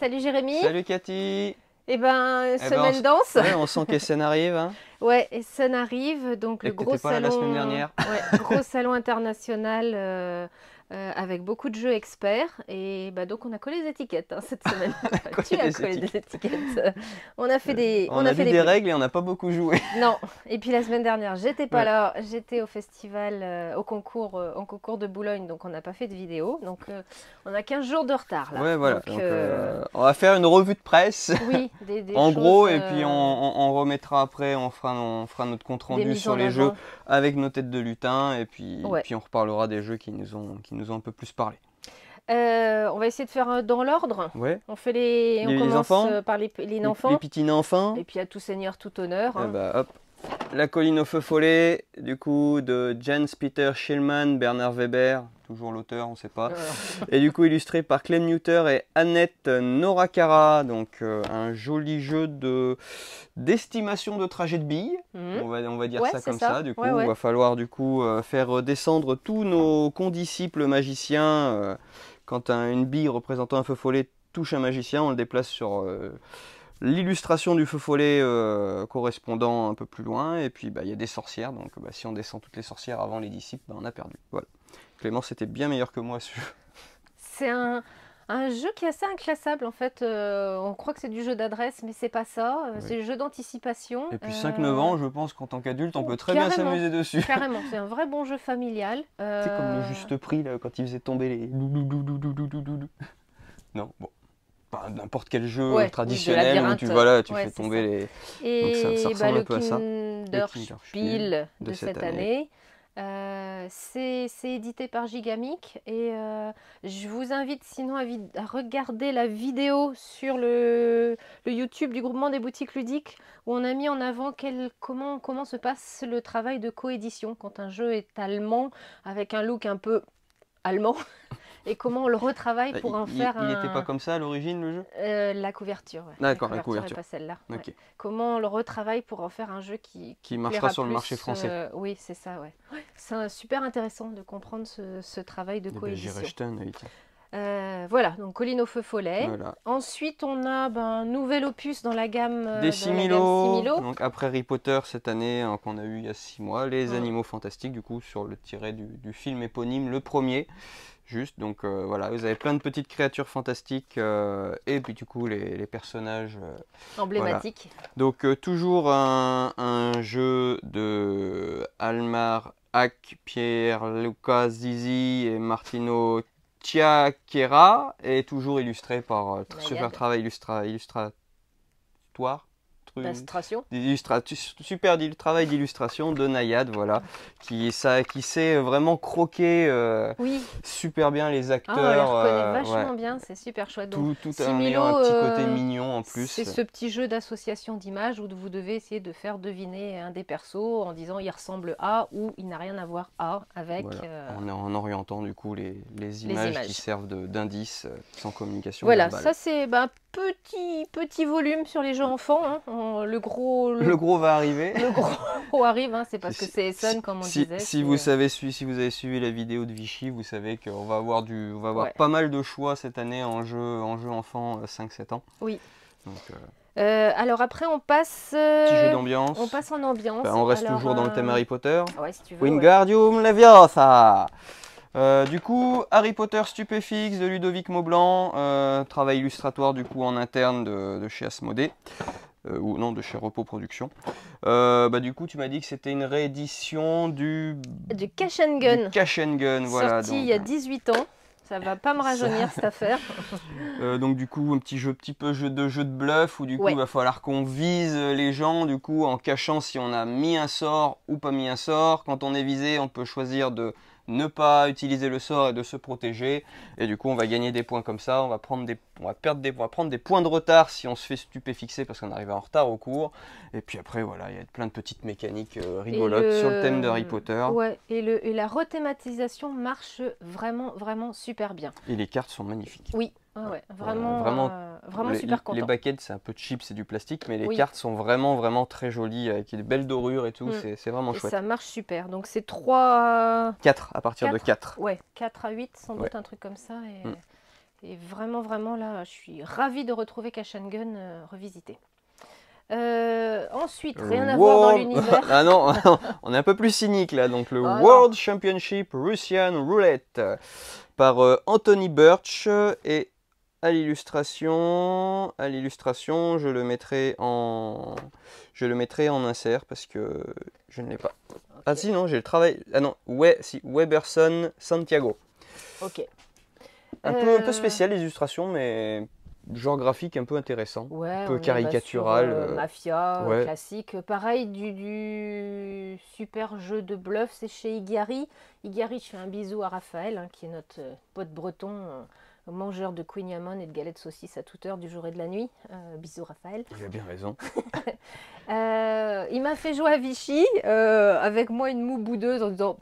Salut Jérémy. Salut Cathy. Eh ben, Eh ben, semaine danse. ouais, on sent qu'Essen arrive, hein. Ouais, Essen arrive, donc Et le que gros t'étais pas là la semaine salon, dernière. ouais, gros salon international avec beaucoup de jeux experts. Et bah donc on a collé des étiquettes hein, cette semaine. Collé Tu as des collé des étiquettes. étiquettes. On a fait On a fait dit des des prix. règles et on n'a pas beaucoup joué. Non. Et puis la semaine dernière, j'étais pas Ouais, là. J'étais au festival, au concours de Boulogne, donc on n'a pas fait de vidéo. Donc on a 15 jours de retard là. ouais, voilà. Donc Donc, on va faire une revue de presse, oui, des en choses, gros, et puis on remettra après, on fera notre compte des rendu mises sur en les jeux avant. avec nos têtes de lutin, et Ouais. puis on reparlera des jeux qui nous ont un peu plus parlé. On va essayer de faire dans l'ordre. Ouais. On Les commence enfants, par les les enfants. petits enfants. Et puis à tout seigneur, tout honneur. Eh Hein. bah, hop. La colline au feu follet, du coup, de Jens Peter Schillmann, Bernard Weber, toujours l'auteur, on ne sait pas. Et du coup, illustré par Clem Newter et Annette Norakara. Donc, un joli jeu d'estimation de trajet de billes. Mhm. On va dire Ouais, ça c'est comme ça. ça. Du coup, Ouais, il ouais. va falloir du coup faire descendre tous nos condisciples magiciens. Quand une bille représentant un feu follet touche un magicien, on le déplace sur l'illustration du feu follet correspondant un peu plus loin. Et puis, bah, il y a des sorcières. Donc, bah, si on descend toutes les sorcières avant les disciples, bah, on a perdu. Voilà. Clément, c'était bien meilleur que moi sur... C'est un jeu qui est assez inclassable en fait. On croit que c'est du jeu d'adresse, mais c'est pas ça. Oui. C'est du jeu d'anticipation. Et puis 5-9 ans, je pense qu'en tant qu'adulte, on peut très bien Carrément. s'amuser dessus. Carrément, c'est un vrai bon jeu familial. C'est comme le juste prix, là, quand il faisait tomber les... Non, bon. Pas n'importe quel jeu Ouais, oui, de traditionnel où tu, labyrinthe. voilà, tu Ouais, fais c'est tomber ça. les... Donc ça Et bah, ressemble un le peu à ça. Le Kinderspiel de cette année, c'est édité par Gigamic. Et je vous invite sinon à regarder la vidéo sur le YouTube du groupement des boutiques ludiques où on a mis en avant comment se passe le travail de coédition quand un jeu est allemand avec un look un peu allemand et comment on le retravaille pour en faire Il n'était pas un... comme ça à l'origine, le jeu? La couverture, ouais. D'accord, la La couverture couverture. et pas celle-là. Ok. Ouais. Comment on le retravaille pour en faire un jeu qui marchera plaira sur le plus, marché français. oui, c'est ça, ouais. C'est super intéressant de comprendre ce travail de Eh ben, j'irai coédition. jeter un œil, tiens. Voilà, donc Colline au feu follet. Voilà. Ensuite, on a un nouvel opus dans la gamme, Des Similo. Similo. Donc après Harry Potter cette année, hein, qu'on a eu il y a 6 mois, les Mm. animaux fantastiques, du coup, sur le tiré du film éponyme, le premier. Juste, donc voilà, vous avez plein de petites créatures fantastiques et puis du coup les personnages Emblématique. voilà. Donc toujours un jeu de Almar Hack, Pierre Lucas Zizi et Martino Chiaquera et toujours illustré par super Nayad. travail illustratoire. D'illustration. Super travail d'illustration de Nayad, voilà, qui sait vraiment croquer Oui. super bien les Ah, on les acteurs, reconnaît vachement ouais, bien, c'est super chouette. Donc, tout en Similo, ayant un petit côté mignon en plus. c'est ce petit jeu d'association d'images où vous devez essayer de faire deviner un des persos en disant il ressemble à ou il n'a rien à voir à avec. Voilà. En orientant du coup les images qui servent d'indices sans communication Voilà, verbale. ça c'est petit volume sur les jeux enfants. Hein. Le gros va arriver. Le gros arrive, hein, c'est parce que c'est Essen comme on disait. Si vous avez suivi la vidéo de Vichy, vous savez qu'on va avoir Ouais. pas mal de choix cette année en jeu enfant 5-7 ans. Oui. Donc, alors après on passe petit jeu d'ambiance. On passe en ambiance. On reste toujours dans le thème Harry Potter. Ouais, si tu veux. Wingardium Leviosa. Du coup, Harry Potter Stupéfix de Ludovic Maublanc, travail illustratoire du coup en interne de chez Asmodée, ou non, de chez Repos Productions. Du coup, tu m'as dit que c'était une réédition du Cash and Gun. Du Cash and Gun, voilà. Sorti il y a 18 ans. Ça va pas me rajeunir cette affaire. Donc du coup, un petit peu jeu de bluff où du coup Ouais. il va falloir qu'on vise les gens du coup en cachant si on a mis un sort ou pas mis un sort. Quand on est visé, on peut choisir de ne pas utiliser le sort et de se protéger. Et du coup, on va gagner des points comme ça. On va prendre des points de retard si on se fait stupéfixer parce qu'on arrive en retard au cours. Et puis après, voilà, il y a plein de petites mécaniques rigolotes sur le thème de Harry Potter. Ouais, et la rethématisation marche vraiment super bien. Et les cartes sont magnifiques. Oui, ouais, vraiment super content. Les baquettes, c'est un peu cheap, c'est du plastique, mais les Oui. cartes sont vraiment très jolies, avec des belles dorures et tout, c'est vraiment et chouette. ça marche super, donc c'est 3... 4, à partir de 4. Ouais, 4 à 8, sans doute un truc comme ça. Et vraiment, vraiment, là, je suis ravie de retrouver Cash and Gun revisité. Ensuite, rien à voir dans l'univers. Ah non, on est un peu plus cynique là. Donc le Oh non. World Championship Russian Roulette par Anthony Birch et à l'illustration, je le mettrai en insert parce que je ne l'ai pas. Ok. Ah si non, j'ai le travail. Ah non, ouais, si Weberson Santiago. Ok. Un peu spécial l'illustration, mais genre graphique un peu intéressant, Ouais, un peu on est, caricatural. sur, Mafia, ouais. classique. Pareil, du super jeu de bluff, c'est chez Igari. Igari, je fais un bisou à Raphaël, hein, qui est notre pote breton, mangeur de Queen Yamon et de galettes saucisses à toute heure du jour et de la nuit. Bisous Raphaël. Il a bien raison. Il m'a fait jouer à Vichy, avec moi une moue boudeuse en disant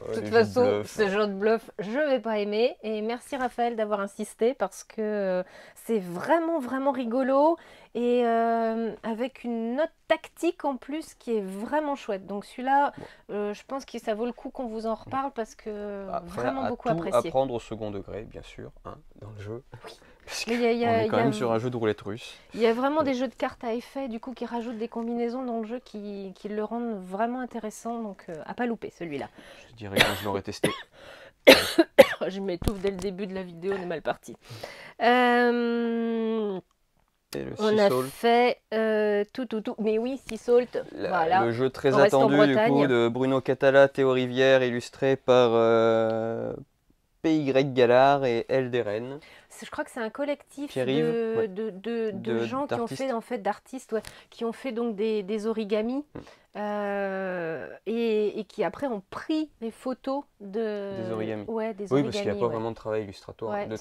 de toute façon, ce jeu de bluff, je ne vais pas aimer. Et merci Raphaël d'avoir insisté parce que c'est vraiment, vraiment rigolo. Et avec une note tactique en plus qui est vraiment chouette. Donc celui-là, je pense que ça vaut le coup qu'on vous en reparle parce que vraiment beaucoup apprécié. Apprendre au second degré, bien sûr, hein, dans le jeu. Oui. Parce qu'on est quand même sur un jeu de roulette russe. Il y a vraiment des jeux de cartes à effet, du coup, qui rajoutent des combinaisons dans le jeu qui le rendent vraiment intéressant. Donc, à pas louper celui-là. Je dirais que je l'aurais testé. Je m'étouffe dès le début de la vidéo, on est mal parti. On a fait tout. Mais oui, Sea Salt. Voilà. Le jeu très attendu du coup de Bruno Catala, Théo Rivière, illustré par PY Gallard et Elderen. Je crois que c'est un collectif de gens qui ont fait en fait d'artistes, qui ont fait donc des origamis et qui après ont pris les photos des origamis. Ouais, des oui, origamis, parce qu'il n'y a pas vraiment de travail illustratoire. Ouais, le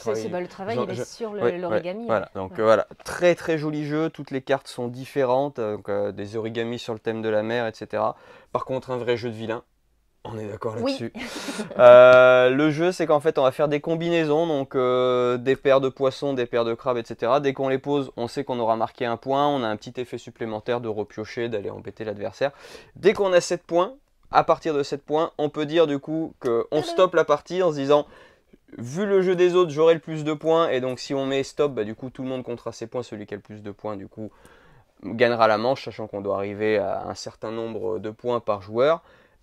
travail il est sur l'origami. Voilà, donc voilà, très très joli jeu. Toutes les cartes sont différentes, donc, des origamis sur le thème de la mer, etc. Par contre, un vrai jeu de vilain. On est d'accord là-dessus. Oui. Le jeu, c'est qu'en fait, on va faire des combinaisons, donc des paires de poissons, des paires de crabes, etc. Dès qu'on les pose, on sait qu'on aura marqué un point. On a un petit effet supplémentaire de repiocher, d'aller embêter l'adversaire. Dès qu'on a 7 points, à partir de 7 points, on peut dire du coup qu'on stoppe la partie en se disant, vu le jeu des autres, j'aurai le plus de points. Et donc, si on met stop, bah, du coup, tout le monde comptera ses points. Celui qui a le plus de points, du coup, gagnera la manche, sachant qu'on doit arriver à un certain nombre de points par joueur.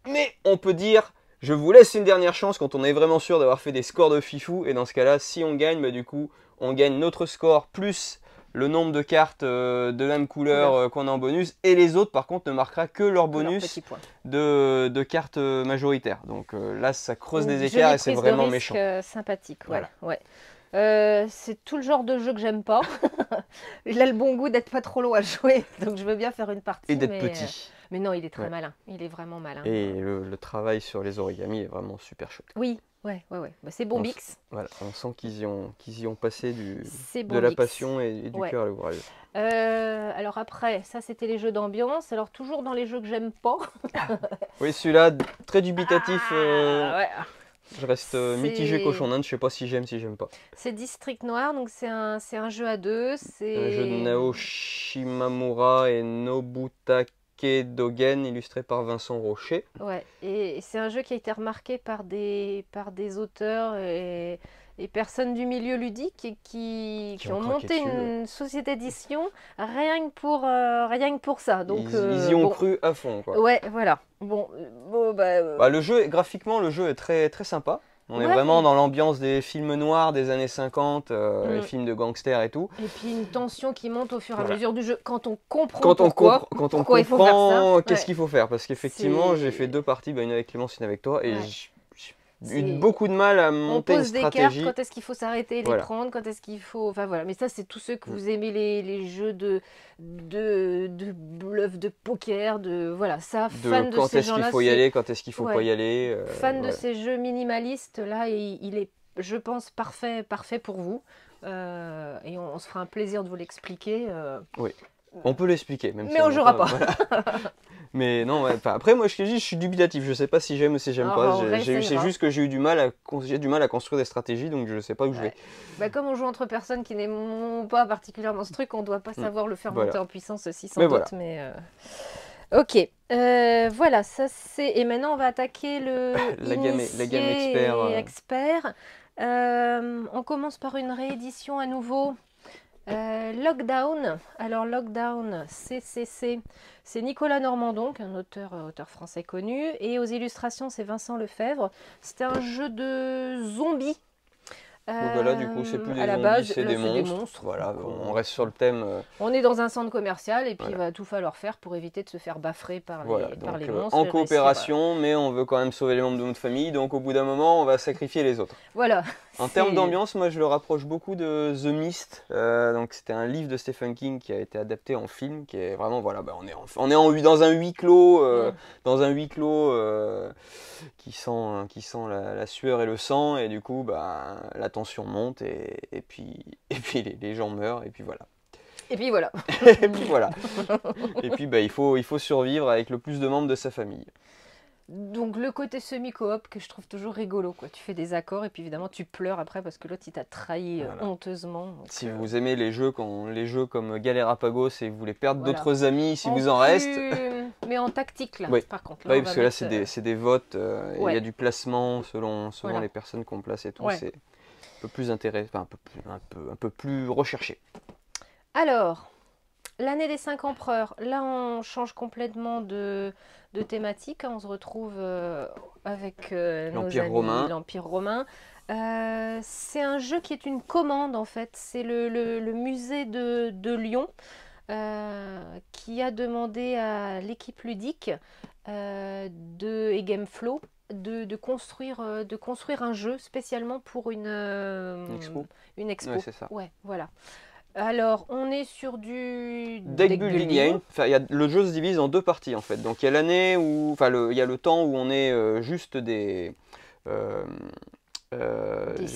Mais on peut dire, je vous laisse une dernière chance quand on est vraiment sûr d'avoir fait des scores de fifou. Et dans ce cas-là, si on gagne, bah, du coup, on gagne notre score plus le nombre de cartes de même couleur qu'on a en bonus. Et les autres, par contre, ne marquera que leur bonus de cartes majoritaires. Donc là, ça creuse des écarts et c'est vraiment méchant. Sympathique, voilà. Ouais. C'est tout le genre de jeu que j'aime pas. Il a le bon goût d'être pas trop long à jouer, donc je veux bien faire une partie. Et d'être petit. Mais non, il est très malin. Il est vraiment malin. Et le travail sur les origamis est vraiment super chouette. Oui, ouais. Bah, c'est Bombix. Voilà, on sent qu'ils y ont passé de la passion et du cœur à l'ouvrage. Alors après, ça c'était les jeux d'ambiance. Alors toujours dans les jeux que j'aime pas. Oui, celui-là, très dubitatif. Je reste mitigé cochon d'Inde, je sais pas si j'aime pas. C'est District Noir, donc c'est un jeu à deux. C'est un jeu de Nao Shimamura et Nobutake Dogen, illustré par Vincent Rocher. Ouais, et c'est un jeu qui a été remarqué par des auteurs et personnes du milieu ludique qui ont monté une société d'édition rien que pour ça. Donc, ils y ont cru à fond, quoi. Ouais, voilà. Le jeu, graphiquement, le jeu est très, très sympa. On est vraiment dans l'ambiance des films noirs des années 50, les films de gangsters et tout. Et puis une tension qui monte au fur et à mesure du jeu. Quand on comprend pourquoi il faut faire ça. Qu'est-ce qu'il faut faire. Parce qu'effectivement, j'ai fait 2 parties, une avec Clémence, une avec toi. Et j'ai eu beaucoup de mal à monter une stratégie. On pose des cartes, quand est-ce qu'il faut s'arrêter et les prendre, quand est-ce qu'il faut... Enfin voilà, mais ça c'est tous ceux que vous aimez les jeux de bluff, de poker, fan de ces jeux-là. Quand est-ce qu'il faut y aller, quand est-ce qu'il faut pas y aller. Fan de ces jeux minimalistes, là, il est, je pense, parfait pour vous. Et on se fera un plaisir de vous l'expliquer. Oui, on peut l'expliquer. Mais on ne jouera pas. Voilà. Mais non, après moi je suis dubitatif, je sais pas si j'aime ou si j'aime pas. C'est juste que j'ai du mal à construire des stratégies, donc je sais pas où je vais. Comme on joue entre personnes qui n'aiment pas particulièrement ce truc, on doit pas savoir le faire monter en puissance aussi sans doute. Mais ok, voilà, ça c'est. Et maintenant on va attaquer la gamme expert. On commence par une réédition à nouveau. Lockdown. Alors Lockdown, c'est Nicolas Normandon, un auteur français connu, et aux illustrations c'est Vincent Lefebvre. C'était un jeu de zombies. Donc voilà, du coup, c'est plus des à la zombies, base, c'est là, des c'est monstres. Voilà, Donc, on reste sur le thème. on est dans un centre commercial et puis il Voilà. va tout falloir faire pour éviter de se faire baffrer par Voilà, par les donc monstres. en et réussir, coopération, mais on veut quand même sauver les membres de notre famille, donc au bout d'un moment, on va sacrifier les autres. Voilà. En termes d'ambiance, moi je le rapproche beaucoup de The Mist. Donc c'était un livre de Stephen King qui a été adapté en film, qui est vraiment voilà, bah, on est dans un huis clos, qui sent la sueur et le sang, et du coup bah, la tension monte et puis les gens meurent et puis voilà. Et puis voilà. Et puis voilà. Et puis bah, il faut survivre avec le plus de membres de sa famille. Donc le côté semi-coop que je trouve toujours rigolo, quoi. Tu fais des accords et puis évidemment tu pleures après parce que l'autre il t'a trahi honteusement. Donc, si vous aimez les jeux comme Galerapagos et vous voulez perdre voilà. d'autres amis, si vous en plus, reste. Mais en tactique là, Oui. par contre. Oui, parce que là c'est des votes, il ouais. y a du placement selon Voilà. les personnes qu'on place et tout. Ouais. C'est un peu plus intéressant, enfin, un peu plus recherché. Alors, l'année des 5 empereurs, là on change complètement de thématique, hein. On se retrouve avec nos amis, l'Empire romain. C'est un jeu qui est une commande en fait, c'est le musée de Lyon qui a demandé à l'équipe ludique et Gameflow de construire un jeu spécialement pour une expo. Une expo. Ouais, c'est ça. Ouais, voilà. Alors, on est sur du deck building. Enfin, le jeu se divise en deux parties en fait. Donc il y a l'année où, enfin, il y a le temps où on est juste des j'ai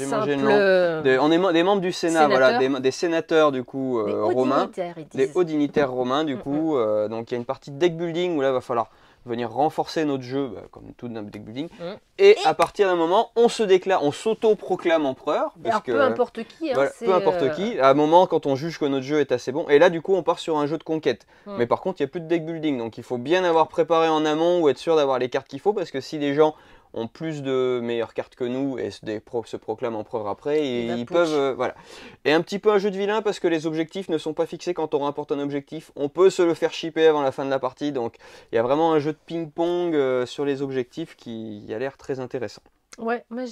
mangé le nom. On est des membres du Sénat, voilà, des sénateurs du coup romains, des hauts dignitaires romains du coup. Donc il y a une partie de deck building où là il va falloir venir renforcer notre jeu, bah, comme tout notre deck building. Et à partir d'un moment, on s'auto-proclame empereur. Alors peu importe qui. Hein, voilà, peu importe qui. À un moment, quand on juge que notre jeu est assez bon. Et là, du coup, on part sur un jeu de conquête. Mais par contre, il n'y a plus de deck building. Donc il faut bien avoir préparé en amont ou être sûr d'avoir les cartes qu'il faut. Parce que si les gens ont plus de meilleures cartes que nous et se proclament empereur après, ils peuvent... voilà. Et un petit peu un jeu de vilain parce que les objectifs ne sont pas fixés quand on remporte un objectif. On peut se le faire shipper avant la fin de la partie. Donc il y a vraiment un jeu de ping-pong sur les objectifs qui a l'air très intéressant. Ouais, moi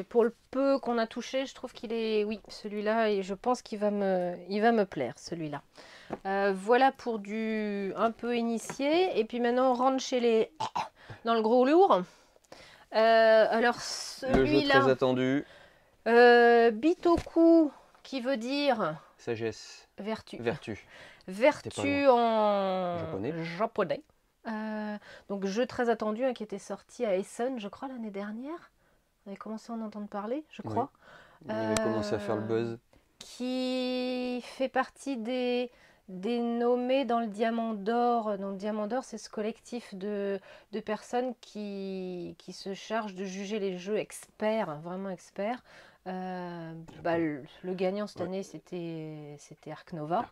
pour le peu qu'on a touché, je trouve qu'il est, oui, celui-là, et je pense qu'il va me plaire, celui-là. Voilà pour du un peu initié, et puis maintenant on rentre dans le gros lourd. Alors celui-là, le jeu très attendu. Bitoku, qui veut dire sagesse, vertu en japonais. Donc jeu très attendu, hein, qui était sorti à Essen, je crois, l'année dernière. On avait commencé à en entendre parler, je crois. Oui. On avait commencé à faire le buzz. Qui fait partie des nommés dans le Diamant d'Or. Dans le Diamant d'Or, c'est ce collectif de personnes qui se chargent de juger les jeux experts, vraiment experts. Le gagnant cette année, c'était Ark Nova.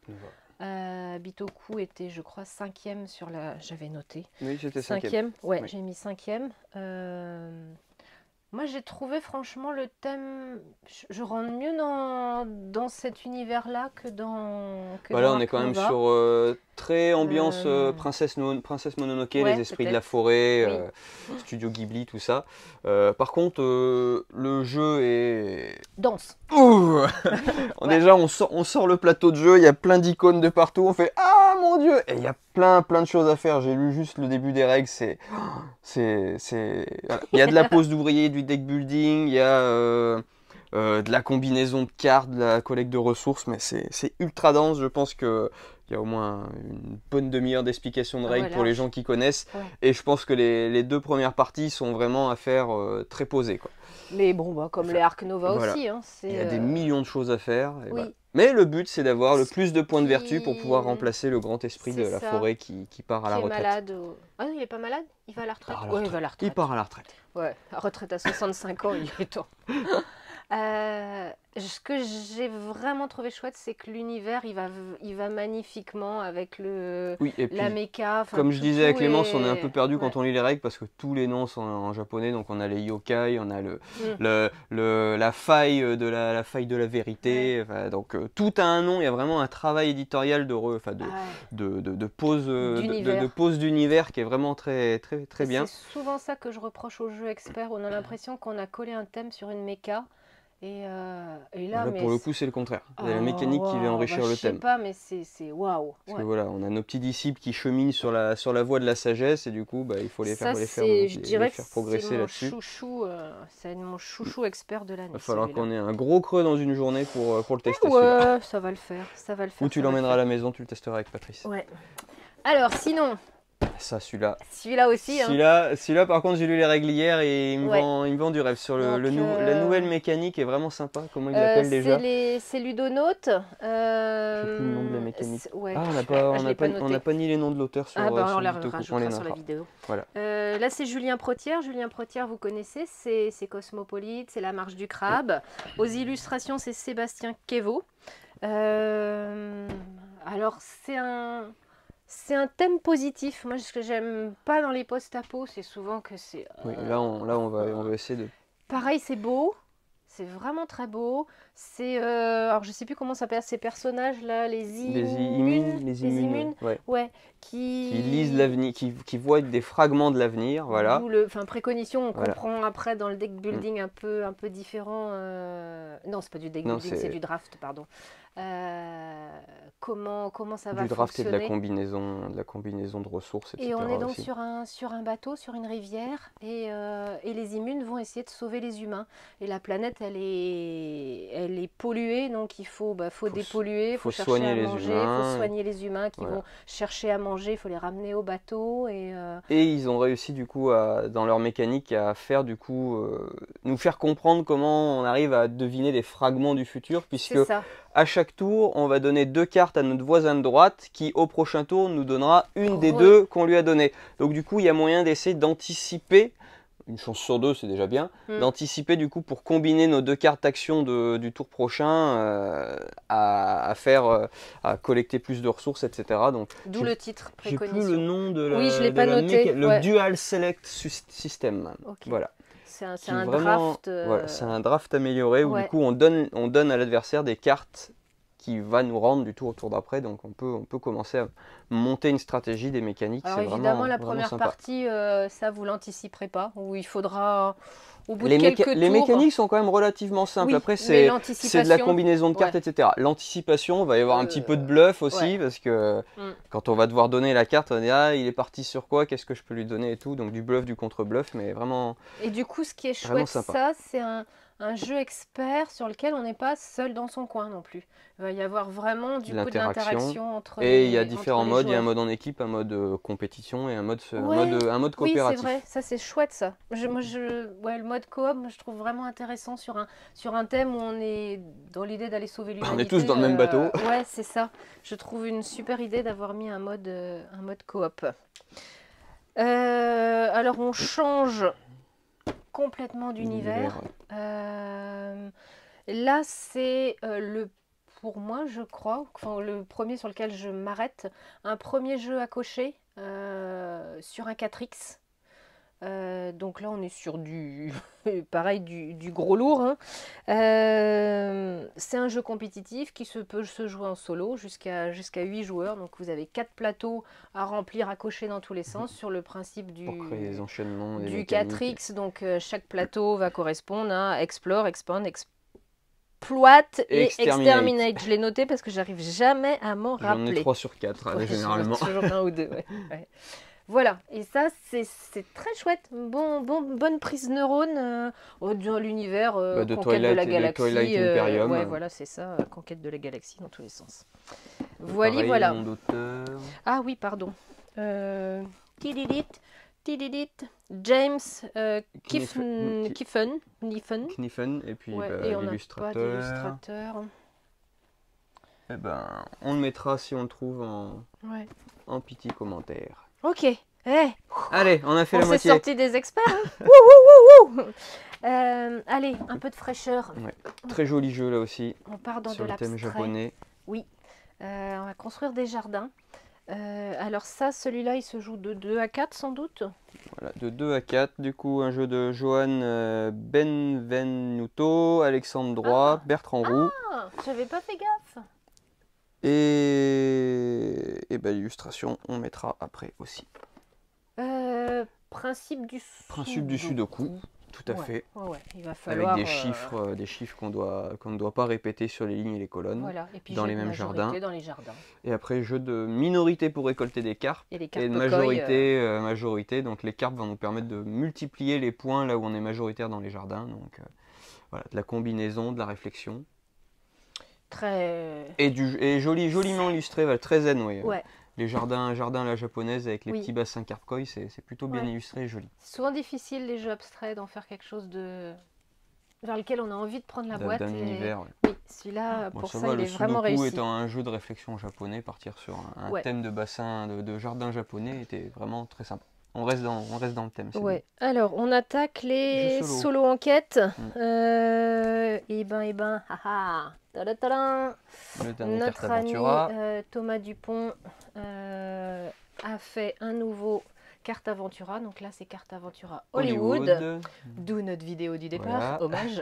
Bitoku était, je crois, 5e sur la... J'avais noté. Oui, c'était 5e. Ouais, oui. J'ai mis 5e. Moi, j'ai trouvé franchement le thème... Je rentre mieux dans cet univers-là que dans... Voilà, on est quand même sur très ambiance Princesse Mononoke, les esprits de la forêt, Studio Ghibli, tout ça. Par contre, le jeu est... dense. Déjà, on sort le plateau de jeu, il y a plein d'icônes de partout, on fait « Ah, mon Dieu !» Et il y a plein de choses à faire. J'ai lu juste le début des règles, voilà. Il y a de la pose d'ouvrier, du deck building, il y a de la combinaison de cartes, de la collecte de ressources, mais c'est ultra dense. Je pense qu'il y a au moins une bonne demi-heure d'explication de règles pour les gens qui connaissent. Ouais. Et je pense que les deux premières parties sont vraiment à faire très posées, quoi. Mais bon, comme les Ark Nova aussi. Hein, il y a des millions de choses à faire. Et voilà. Mais le but, c'est d'avoir le plus de points de vertu pour pouvoir remplacer le grand esprit de la forêt qui part à la retraite. Malade. Ah non, il n'est pas malade? Il va à la retraite? Il part à la retraite. Ouais, à retraite à 65 ans, il est temps. Ce que j'ai vraiment trouvé chouette, c'est que l'univers, il va magnifiquement avec Oui, et la puis méca. Enfin, comme je disais à tout Clémence, on est un est... peu perdu Ouais. quand on lit les règles parce que tous les noms sont en japonais. Donc on a les yokai, on a Mm. la faille la faille de la Ouais. vérité. Enfin, donc tout a un nom. Il y a vraiment un travail éditorial enfin, Ah ouais. de pose de D'univers. pose d'univers qui est vraiment très très très Et c'est bien. souvent ça que je reproche aux jeux experts. On a l'impression qu'on a collé un thème sur une méca. Et là, Là mais... pour le coup c'est le contraire. C'est la Oh, mécanique qui vient waouh, bah, enrichir je le sais thème. pas, mais c'est waouh. Parce que Ouais. voilà, on a nos petits disciples qui cheminent sur la voie de la sagesse et du coup bah, il faut Ça, je les dirais que faire c'est progresser mon là-dessus. chouchou, c'est mon chouchou expert de Il l'année, va falloir celui-là. qu'on ait un gros creux dans une journée pour le tester celui-là. Ouais, ça va le faire, ça va le Ou faire, tu ça va le l'emmèneras à faire. la maison, tu le testeras avec Patrice. Ouais. Alors, sinon, Ça, celui-là. celui-là aussi, hein. Celui-là, par contre, j'ai lu les règles hier et Ouais. il me vend du rêve. Sur Donc, la nouvelle mécanique est vraiment sympa. Comment il l'appelle déjà? c'est Ludonautes. Je sais plus le nom de la mécanique. Ouais, Ah, je l'ai pas on n'a noté. pas ni les noms de l'auteur Ah bah on sur le les Vitoco. On rajoutera les sur la notera. vidéo. Voilà. Là c'est Julien Protière. Julien Protière, vous connaissez, c'est Cosmopolite, c'est La Marche du Crabe. Aux illustrations, c'est Sébastien Quévot. Alors c'est un thème positif. Moi, ce que j'aime pas dans les post-apo, c'est souvent que c'est... Oui, on va essayer de... Pareil, c'est beau. C'est vraiment très beau. C'est... alors, je sais plus comment s'appellent ces personnages-là, les immunes. Les Les immunes, immunes, ouais. ouais. Qui lisent l'avenir, qui voient des fragments de l'avenir, voilà. D'où le... Enfin, préconition, on Voilà. comprend après dans le deck building un peu différent. Non, c'est pas du deck building, c'est du draft, pardon. Comment ça va du draft fonctionner. Et de la combinaison de ressources, etc. Et on est donc aussi. sur un bateau, sur une rivière, et les immunes vont essayer de sauver les humains. Et la planète, elle est polluée, donc il faut dépolluer, il faut chercher soigner à les manger, il humains, faut soigner les humains qui voilà. vont chercher à manger, il faut les ramener au bateau. Et ils ont réussi du coup dans leur mécanique à faire du coup nous faire comprendre comment on arrive à deviner des fragments du futur, puisque à chaque tour on va donner 2 cartes à notre voisin de droite qui au prochain tour nous donnera une des 2 qu'on lui a donné. Donc du coup il y a moyen d'essayer d'anticiper, une chance sur 2 c'est déjà bien, d'anticiper du coup pour combiner nos 2 cartes d'action du tour prochain à collecter plus de ressources, etc. D'où le titre J'ai préconisation. plus le nom de oui, je l'ai pas noté. Le Dual Select System. Okay. Voilà. C'est un draft. Voilà, c'est un draft amélioré où du coup on donne à l'adversaire des cartes qui va nous rendre du tour au tour d'après. Donc on peut commencer à monter une stratégie, des mécaniques. Alors évidemment la première partie, ça vous l'anticiperez pas, où il faudra au bout de quelques tours. Les mécaniques sont quand même relativement simples. Oui, après c'est de la combinaison de cartes, etc. L'anticipation, il va y avoir un petit peu de bluff aussi, parce que quand on va devoir donner la carte, on dit ah il est parti sur quoi, qu'est-ce que je peux lui donner et tout. Donc du bluff, du contre-bluff, mais vraiment. Et du coup ce qui est chouette, ça c'est un jeu expert sur lequel on n'est pas seul dans son coin non plus. Il va y avoir vraiment du coup de l'interaction entre les joueurs. Et il y a différents modes, il y a un mode en équipe, un mode compétition et un mode coopératif. Oui, c'est vrai, ça c'est chouette ça. Le mode coop, je trouve vraiment intéressant sur un thème où on est dans l'idée d'aller sauver l'humanité. On est tous dans le même bateau. Ouais, c'est ça. Je trouve une super idée d'avoir mis un mode coop. Alors on change complètement d'univers. Là, c'est pour moi, je crois, le premier sur lequel je m'arrête, un premier jeu à cocher sur un 4X. Donc là, on est sur pareil, du gros lourd. Hein. C'est un jeu compétitif qui peut se jouer en solo jusqu'à 8 joueurs. Donc vous avez 4 plateaux à remplir, à cocher dans tous les sens sur le principe du 4X. Donc chaque plateau va correspondre à Explore, Expand, Exploite et Exterminate. Je l'ai noté parce que j'arrive jamais à m'en rappeler. J'en ai 3 sur 4 généralement. Toujours un ou deux, ouais. Voilà, et ça c'est très chouette, bonne prise neurone dans l'univers de conquête de la galaxie. Twilight Imperium. Ouais, voilà, c'est ça, conquête de la galaxie dans tous les sens. Voilà. Ah oui, pardon. James Kniffen. Et puis et on n'a pas l'illustrateur. d'illustrateur. Eh ben, on le mettra si on le trouve en petit commentaire. Ok, Eh, Allez, on a fait on la s'est moitié. sorti des experts. Hein. Wouh, wouh, wouh, wouh. Allez, un peu de fraîcheur. Ouais. Très joli jeu là aussi, On part dans sur de le thème l'abstrait. japonais. Oui. On va construire des jardins. Alors ça, celui-là, il se joue de 2 à 4 sans doute. Voilà, de 2 à 4, du coup, un jeu de Johan Benvenuto, Alexandre Droit, Bertrand Roux. Ah, j'avais pas fait gaffe. Et ben, l'illustration, on mettra après aussi. Principe du Sudoku, tout à fait. Ouais, il va falloir... Avec des chiffres qu'on ne doit pas répéter sur les lignes et les colonnes. Voilà, et puis dans jeu les de mêmes majorité dans les jardins. Et après, jeu de minorité pour récolter des carpes. Et les Et carpes de majorité. Donc les carpes vont nous permettre de multiplier les points là où on est majoritaire dans les jardins. Donc voilà, de la combinaison, de la réflexion. Très... Et joliment illustré, voilà, très zen, oui. Ouais. Les jardins à la japonaise avec les Oui. petits bassins carpe-koi, c'est plutôt bien illustré et joli. C'est souvent difficile les jeux abstraits d'en faire quelque chose de... vers lequel on a envie de prendre la boîte. D'un univers, ouais. Oui, celui-là, Bon, pour ça, va, il le est vraiment Sudoku réussi. étant un jeu de réflexion japonais, partir sur un thème de bassin, de jardin japonais était vraiment très sympa. On reste dans le thème. Ouais. Alors, on attaque les solo enquêtes. Et ben, haha, tadadadam. Notre ami Thomas Dupont a fait un nouveau Carte Aventura. Donc là, c'est Carte Aventura Hollywood. D'où notre vidéo du départ. Voilà. Hommage.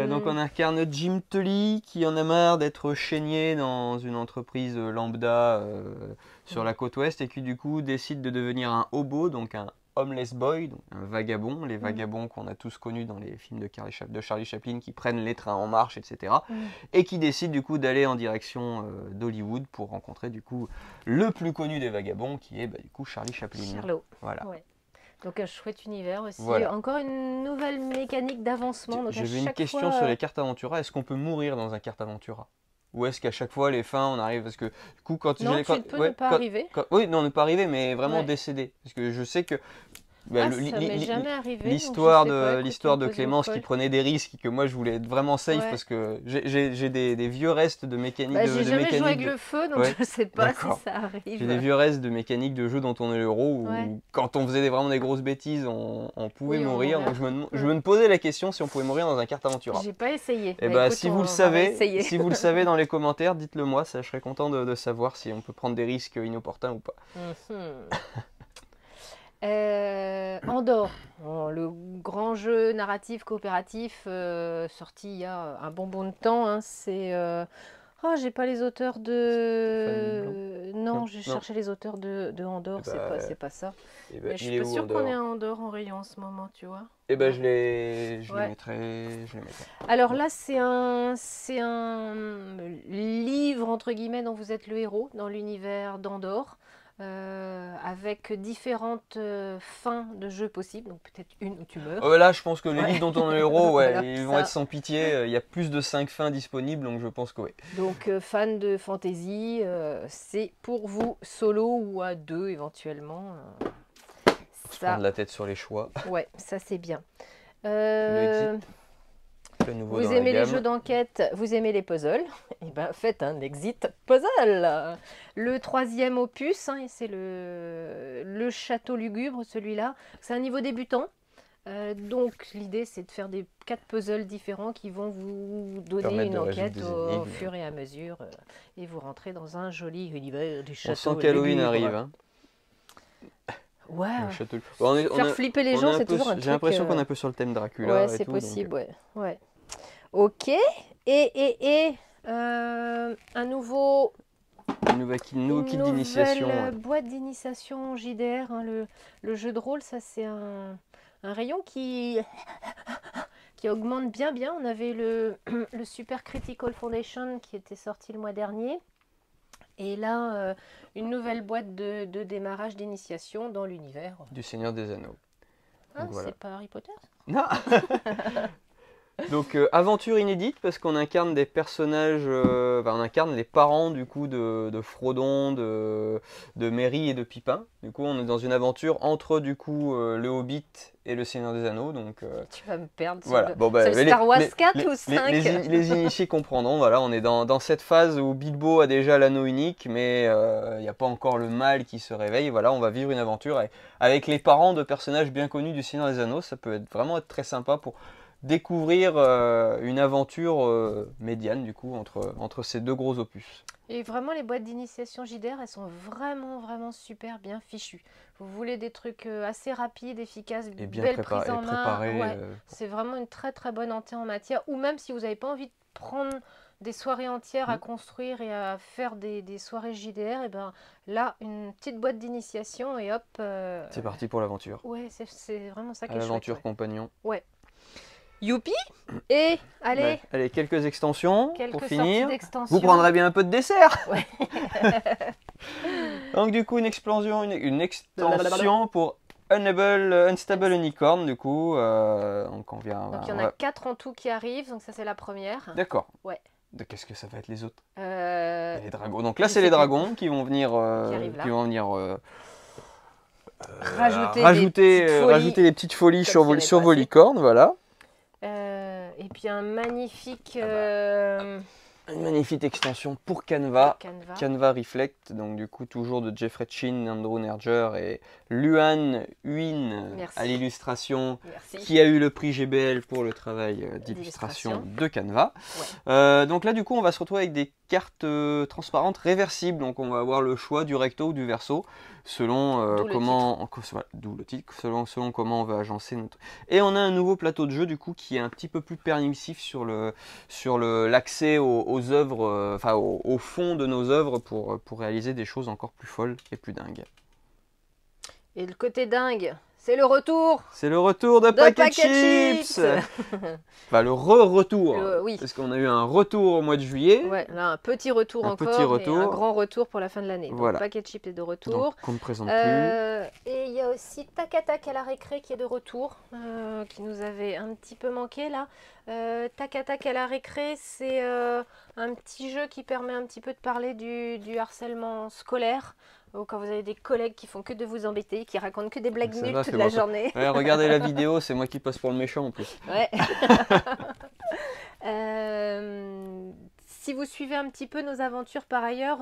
Donc on incarne Jim Tully qui en a marre d'être chénier dans une entreprise lambda sur la côte ouest et qui du coup décide de devenir un hobo, donc un homeless boy, donc un vagabond, les vagabonds qu'on a tous connus dans les films de Charlie Chaplin qui prennent les trains en marche, etc. Et qui décide du coup d'aller en direction d'Hollywood pour rencontrer du coup le plus connu des vagabonds qui est du coup Charlie Chaplin. Charlot. Voilà. Ouais. Donc un chouette univers aussi. Voilà. Encore une nouvelle mécanique d'avancement. J'avais une question sur les cartes Aventura. Est-ce qu'on peut mourir dans un carte Aventura? Ou est-ce qu'à chaque fois les fins on arrive parce que du coup quand non, tu peux ne pas arriver. Oui, non, ne pas arriver, mais vraiment décéder. Parce que je sais que ça m'est jamais arrivé. L'histoire de Clémence qui prenait des risques et que moi je voulais être vraiment safe parce que j'ai des vieux restes de mécanique. J'ai jamais joué avec le feu, donc je sais pas si ça arrive. J'ai des vieux restes de mécanique de jeu dont on est l'euro où quand on faisait vraiment des grosses bêtises, on pouvait mourir. Donc je me posais la question si on pouvait mourir dans un carte Aventura. J'ai pas essayé. Et écoute, si vous le savez dans les commentaires, dites-le moi, je serais content de savoir si on peut prendre des risques inopportuns ou pas. Andorre, le grand jeu narratif coopératif sorti il y a un bon de temps. Hein, c'est j'ai pas les auteurs de... Non, j'ai cherché les auteurs de Andorre, c'est pas ça. Mais je suis pas sûre qu'on est à Andorre en rayon en ce moment, tu vois. Je les mettrai. Alors là, c'est un livre, entre guillemets, dont vous êtes le héros dans l'univers d'Andorre. Avec différentes fins de jeu possibles, donc peut-être une où tu meurs. Là, je pense que les livres dont on est le héros, voilà, ils vont être sans pitié. Il y a plus de 5 fins disponibles, donc je pense que oui. Donc, fan de fantasy, c'est pour vous solo ou à 2 éventuellement. Se prendre la tête sur les choix. Ouais, ça c'est bien. Vous aimez les jeux d'enquête, vous aimez les puzzles, et ben faites un exit puzzle. Le 3e opus, hein, c'est le château lugubre, celui-là. C'est un niveau débutant. Donc l'idée c'est de faire 4 puzzles différents qui vont vous donner une enquête au fur et à mesure. Et vous rentrez dans un joli univers du château. On sent qu'Halloween arrive. Hein. Ouais. Faire flipper les gens, c'est toujours un truc. J'ai l'impression qu'on est un peu sur le thème Dracula. Ouais, c'est possible, ouais. Ok. Et un nouveau kit d'initiation. Une nouvelle boîte d'initiation JDR. Hein, le jeu de rôle, ça c'est un rayon qui augmente bien. On avait le Super Critical Foundation qui était sorti le mois dernier. Et là, une nouvelle boîte de démarrage d'initiation dans l'univers du Seigneur des Anneaux. Ah, voilà. C'est pas Harry Potter ça? Non. Donc aventure inédite parce qu'on incarne des personnages, on incarne les parents du coup de Frodon, de Merry et de Pipin. Du coup on est dans une aventure entre du coup le Hobbit et le Seigneur des Anneaux. Donc Tu vas me perdre. voilà. Bon, c'est le Star Wars 4 ou 5 les initiés comprendront. Voilà, on est dans cette phase où Bilbo a déjà l'anneau unique, mais il n'y a pas encore le mal qui se réveille. Voilà, on va vivre une aventure avec les parents de personnages bien connus du Seigneur des Anneaux. Ça peut vraiment être très sympa pour découvrir une aventure médiane du coup entre ces deux gros opus. Et vraiment les boîtes d'initiation JDR, elles sont vraiment super bien fichues. Vous voulez des trucs assez rapides, efficaces, Et bien belle prise en main, préparé. c'est vraiment une très bonne entrée en matière. Ou même si vous n'avez pas envie de prendre des soirées entières à construire et à faire des soirées JDR, et ben là une petite boîte d'initiation et hop. C'est parti pour l'aventure. Ouais, c'est vraiment ça qui est chouette. L'aventure compagnon. Ouais. Youpi. Et allez, allez, quelques extensions pour finir. d'extensions. Vous prendrez bien un peu de dessert. Ouais. Donc du coup une extension pour Unstable Unicorn du coup. Donc il y en a 4 en tout qui arrivent, donc ça c'est la première. D'accord. Ouais. Qu'est-ce que ça va être les autres? Les dragons. Donc là c'est les dragons qui vont venir rajouter des petites folies sur vos licornes, voilà. Et puis un magnifique... Une magnifique extension pour Canva. Canva Reflect, donc du coup toujours de Jeffrey Chin, Andrew Nerger et Luan Huyn à l'illustration, qui a eu le prix GBL pour le travail d'illustration de Canva. Ouais. Donc là du coup on va se retrouver avec des cartes transparentes réversibles, donc on va avoir le choix du recto ou du verso selon comment, d'où le titre, selon comment on veut agencer notre. Et on a un nouveau plateau de jeu du coup qui est un petit peu plus permissif sur l'accès aux œuvres, au fond de nos œuvres pour réaliser des choses encore plus folles et plus dingues. Et le côté dingue, c'est le retour. C'est le retour de Packet Chips. Le retour. Oui. Parce qu'on a eu un retour au mois de juillet. Ouais, là un petit retour encore. Et un grand retour pour la fin de l'année. Voilà. Donc Packet Chips est de retour. Donc, qu'on ne présente plus. Et il y a aussi Tac à la récré qui est de retour, qui nous avait un petit peu manqué là. Tac à la récré, c'est un petit jeu qui permet un petit peu de parler du harcèlement scolaire. Quand vous avez des collègues qui font que de vous embêter, qui racontent que des blagues nulles toute la journée. Ouais, regardez la vidéo, c'est moi qui passe pour le méchant en plus. Ouais. Si vous suivez un petit peu nos aventures par ailleurs,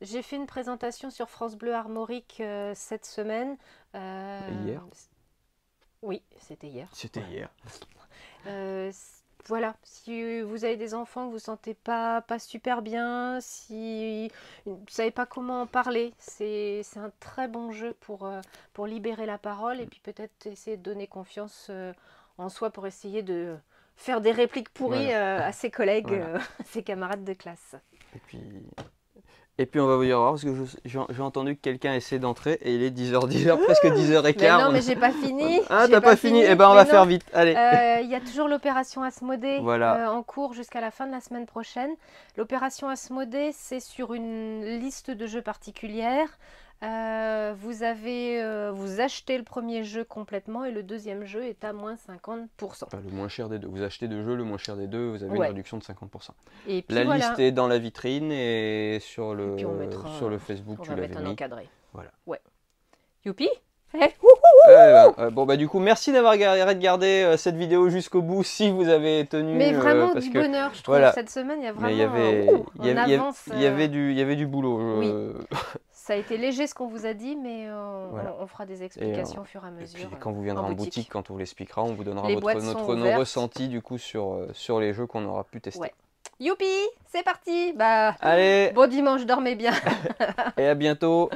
j'ai fait une présentation sur France Bleu Armorique cette semaine. Hier? Oui, c'était hier. C'était hier. Voilà, si vous avez des enfants que vous ne sentez pas super bien, si vous ne savez pas comment en parler, c'est un très bon jeu pour libérer la parole et puis peut-être essayer de donner confiance en soi pour essayer de faire des répliques pourries à ses collègues, ses camarades de classe. Et puis on va vous dire au revoir parce que j'ai entendu que quelqu'un essaie d'entrer et il est 10h10, presque 10h15. Mais non, mais j'ai pas fini. Ah, t'as pas fini? Eh ben on va faire vite. Allez. Il y a toujours l'opération Asmodée en cours jusqu'à la fin de la semaine prochaine. L'opération Asmodée, c'est sur une liste de jeux particulière. Vous achetez le premier jeu complètement et le deuxième jeu est à moins 50%. Le moins cher des deux. Vous achetez deux jeux, le moins cher des deux, vous avez une réduction de 50%. Et puis la liste est dans la vitrine et sur le Facebook, tu l'avais mis. Un encadré. Voilà. Ouais. Youpi. Du coup, merci d'avoir regardé cette vidéo jusqu'au bout si vous avez tenu. Mais vraiment du bonheur, je trouve. Cette semaine, il y a vraiment. Il y avait du boulot. Oui. Ça a été léger ce qu'on vous a dit, mais on fera des explications au fur et à mesure. Et puis quand vous viendrez en boutique, quand on vous l'expliquera, on vous donnera nos ressentis du coup sur les jeux qu'on aura pu tester. Ouais. Youpi, c'est parti. Allez. Bon dimanche, dormez bien. Et à bientôt.